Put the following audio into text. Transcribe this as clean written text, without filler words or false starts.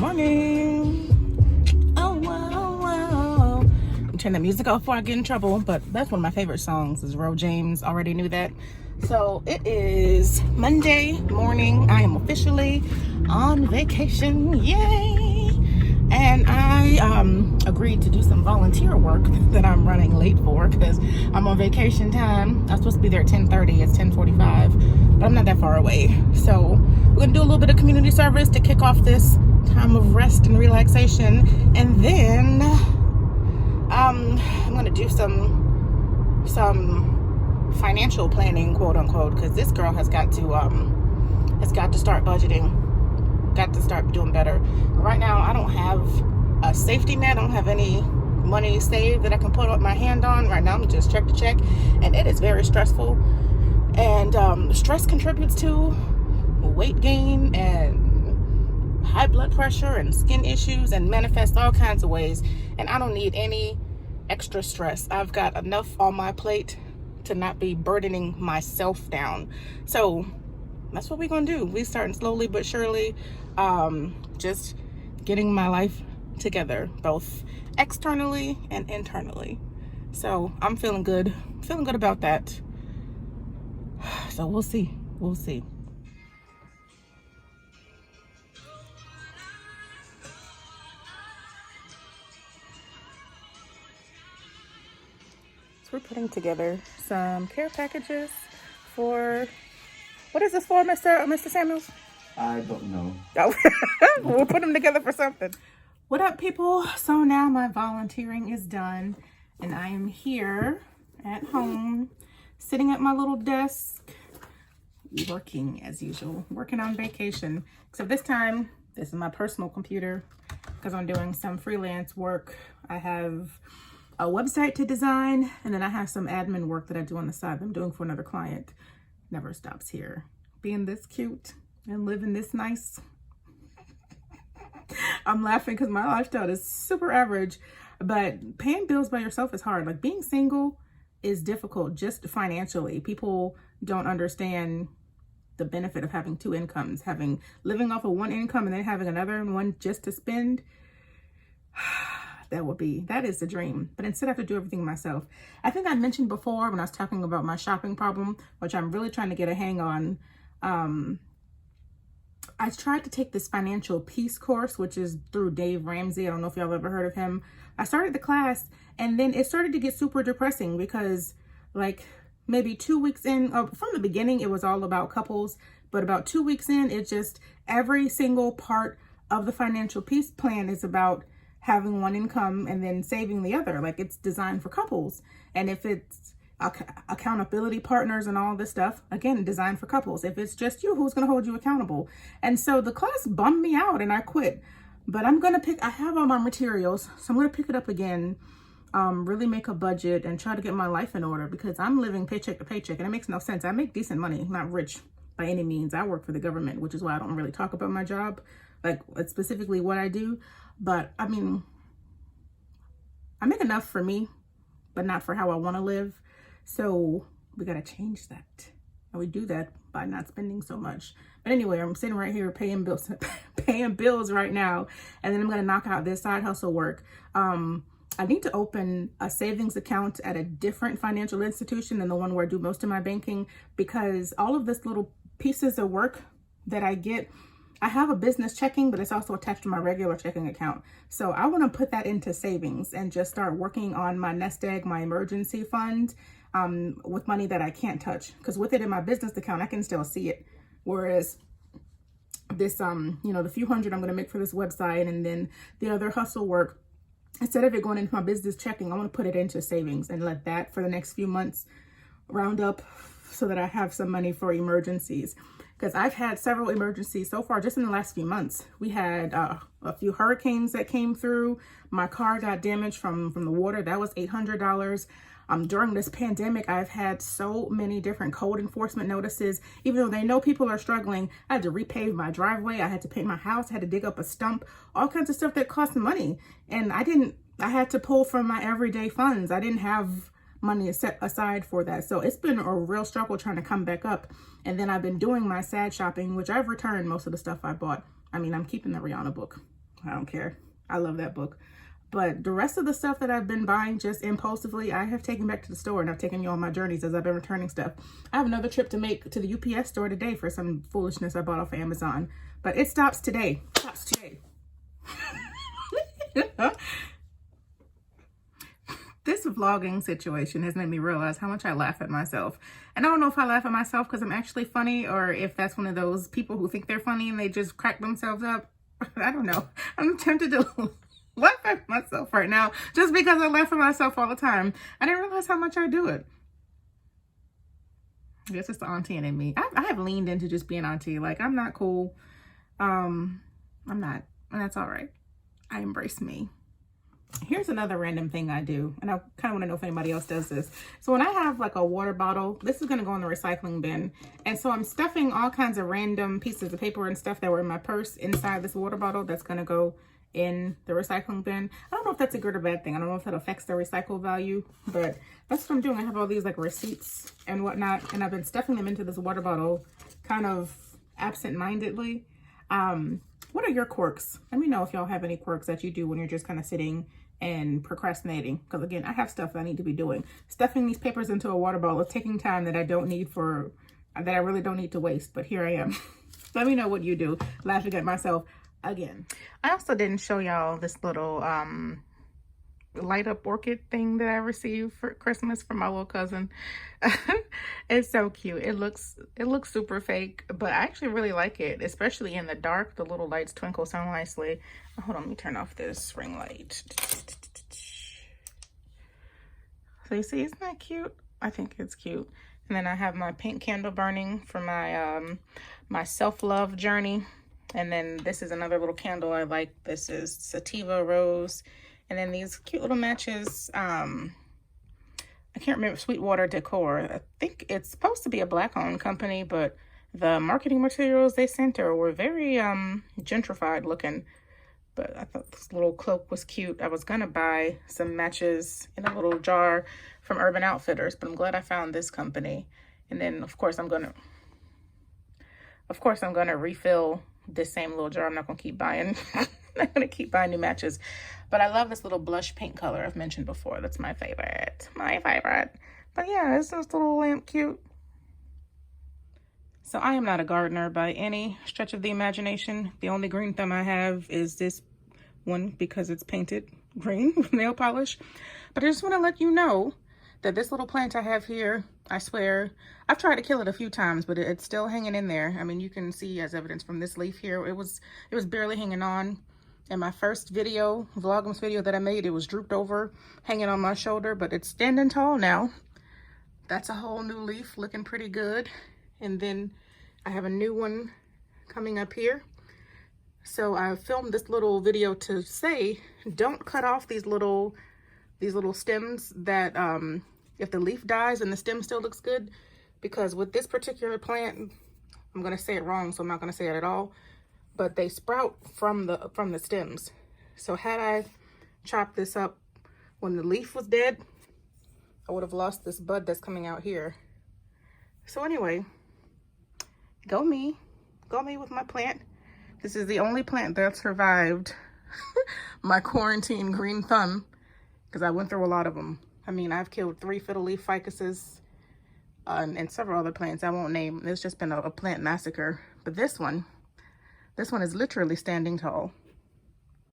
morning. Oh, wow, wow. I'm turning the music off before I get in trouble, but that's one of my favorite songs is Ro James. Already knew that. So it is Monday morning. I am officially on vacation. Yay! And I agreed to do some volunteer work that I'm running late for because I'm on vacation time. I'm supposed to be there at 10:30. It's 10:45, but I'm not that far away. So we're going to do a little bit of community service to kick off this time of rest and relaxation. And then I'm going to do some financial planning, quote unquote, because this girl has got to start budgeting. Got to start doing better. Right now, I don't have a safety net. I don't have any money saved that I can put my hand on. Right now, I'm just check to check, and it is very stressful. And stress contributes to weight gain and high blood pressure and skin issues and manifests all kinds of ways. And I don't need any extra stress. I've got enough on my plate to not be burdening myself down. So that's what we're gonna do. We starting slowly but surely, just getting my life together, both externally and internally. So I'm feeling good about that. So we'll see. So we're putting together some care packages for, what is this for, Mr. Samuels? I don't know. Oh, we'll put them together for something. What up, people? So now my volunteering is done, and I am here at home, sitting at my little desk, working as usual, working on vacation. Except this time, this is my personal computer because I'm doing some freelance work. I have a website to design, and then I have some admin work that I do on the side that I'm doing for another client. Never stops here. Being this cute and living this nice. I'm laughing because my lifestyle is super average, but paying bills by yourself is hard. Like, being single is difficult just financially. People don't understand the benefit of having two incomes, living off of one income and then having another one just to spend. That is the dream. But instead I have to do everything myself. I think I mentioned before when I was talking about my shopping problem, which I'm really trying to get a hang on. I tried to take this financial peace course, which is through Dave Ramsey. I don't know if y'all have ever heard of him. I started the class and then it started to get super depressing because, like, maybe 2 weeks in, from the beginning, it was all about couples, but about 2 weeks in, it just, every single part of the financial peace plan is about having one income and then saving the other. Like, it's designed for couples. And if it's accountability partners and all this stuff, again, designed for couples. If it's just you, who's going to hold you accountable? And so the class bummed me out and I quit. But I have all my materials, so I'm going to pick it up again, really make a budget and try to get my life in order because I'm living paycheck to paycheck and it makes no sense. I make decent money, not rich by any means. I work for the government, which is why I don't really talk about my job, like specifically what I do. But I mean, I make enough for me, but not for how I want to live. So we got to change that. And we do that by not spending so much. But anyway, I'm sitting right here paying bills right now. And then I'm going to knock out this side hustle work. I need to open a savings account at a different financial institution than the one where I do most of my banking, because all of this little pieces of work that I get, I have a business checking, but it's also attached to my regular checking account. So I want to put that into savings and just start working on my nest egg, my emergency fund, with money that I can't touch. Because with it in my business account, I can still see it. Whereas this, the few hundred I'm going to make for this website and then the other hustle work, instead of it going into my business checking, I want to put it into savings and let that for the next few months round up so that I have some money for emergencies. Because I've had several emergencies so far just in the last few months. We had a few hurricanes that came through. My car got damaged from the water. That was $800. During this pandemic, I've had so many different code enforcement notices. Even though they know people are struggling, I had to repave my driveway. I had to paint my house. I had to dig up a stump. All kinds of stuff that cost money. And I had to pull from my everyday funds. I didn't have money set aside for that. So it's been a real struggle trying to come back up. And then I've been doing my sad shopping, which I've returned most of the stuff I bought. I mean, I'm keeping the Rihanna book. I don't care. I love that book. But the rest of the stuff that I've been buying just impulsively, I have taken back to the store, and I've taken you on my journeys as I've been returning stuff. I have another trip to make to the UPS store today for some foolishness I bought off of Amazon. But it stops today. Stops today. This vlogging situation has made me realize how much I laugh at myself. And I don't know if I laugh at myself because I'm actually funny, or if that's one of those people who think they're funny and they just crack themselves up. I don't know. I'm tempted to laugh at myself right now just because I laugh at myself all the time. I didn't realize how much I do it. I guess it's the auntie in me. I have leaned into just being auntie. Like, I'm not cool. I'm not. And that's all right. I embrace me. Here's another random thing I do, and I kind of want to know if anybody else does this. So when I have like a water bottle, this is going to go in the recycling bin. And so I'm stuffing all kinds of random pieces of paper and stuff that were in my purse inside this water bottle that's going to go in the recycling bin. I don't know if that's a good or bad thing. I don't know if that affects the recycle value, but that's what I'm doing. I have all these like receipts and whatnot, and I've been stuffing them into this water bottle kind of absent-mindedly. What are your quirks? Let me know if y'all have any quirks that you do when you're just kind of sitting and procrastinating. Because again, I have stuff that I need to be doing. Stuffing these papers into a water bottle is taking time that I really don't need to waste. But here I am. Let me know what you do. Laughing at myself again. I also didn't show y'all this little light up orchid thing that I received for Christmas from my little cousin. It's so cute. It looks super fake, but I actually really like it, especially in the dark. The little lights twinkle so nicely. Hold on, let me turn off this ring light. So you see, isn't that cute? I think it's cute. And then I have my pink candle burning for my my self-love journey. And then this is another little candle I like. This is sativa rose. And then these cute little matches, I can't remember, Sweetwater Decor. I think it's supposed to be a Black-owned company, but the marketing materials they sent her were very gentrified looking. But I thought this little cloak was cute. I was gonna buy some matches in a little jar from Urban Outfitters, but I'm glad I found this company. And then of course I'm gonna refill this same little jar. I'm not gonna keep buying. I'm not gonna keep buying new matches. But I love this little blush pink color I've mentioned before. That's my favorite. My favorite. But yeah, is this little lamp cute? So I am not a gardener by any stretch of the imagination. The only green thumb I have is this one because it's painted green with nail polish. But I just want to let you know that this little plant I have here, I swear, I've tried to kill it a few times, but it's still hanging in there. I mean, you can see as evidence from this leaf here, it was barely hanging on. In my first video, Vlogmas video that I made, it was drooped over, hanging on my shoulder, but it's standing tall now. That's a whole new leaf, looking pretty good. And then I have a new one coming up here. So I filmed this little video to say, don't cut off these little stems that if the leaf dies and the stem still looks good, because with this particular plant, I'm gonna say it wrong, so I'm not gonna say it at all, but they sprout from the stems. So had I chopped this up when the leaf was dead, I would have lost this bud that's coming out here. So anyway, go me with my plant. This is the only plant that survived my quarantine green thumb, because I went through a lot of them. I mean, I've killed 3 fiddle leaf ficuses and several other plants I won't name. It's just been a plant massacre. But this one is literally standing tall.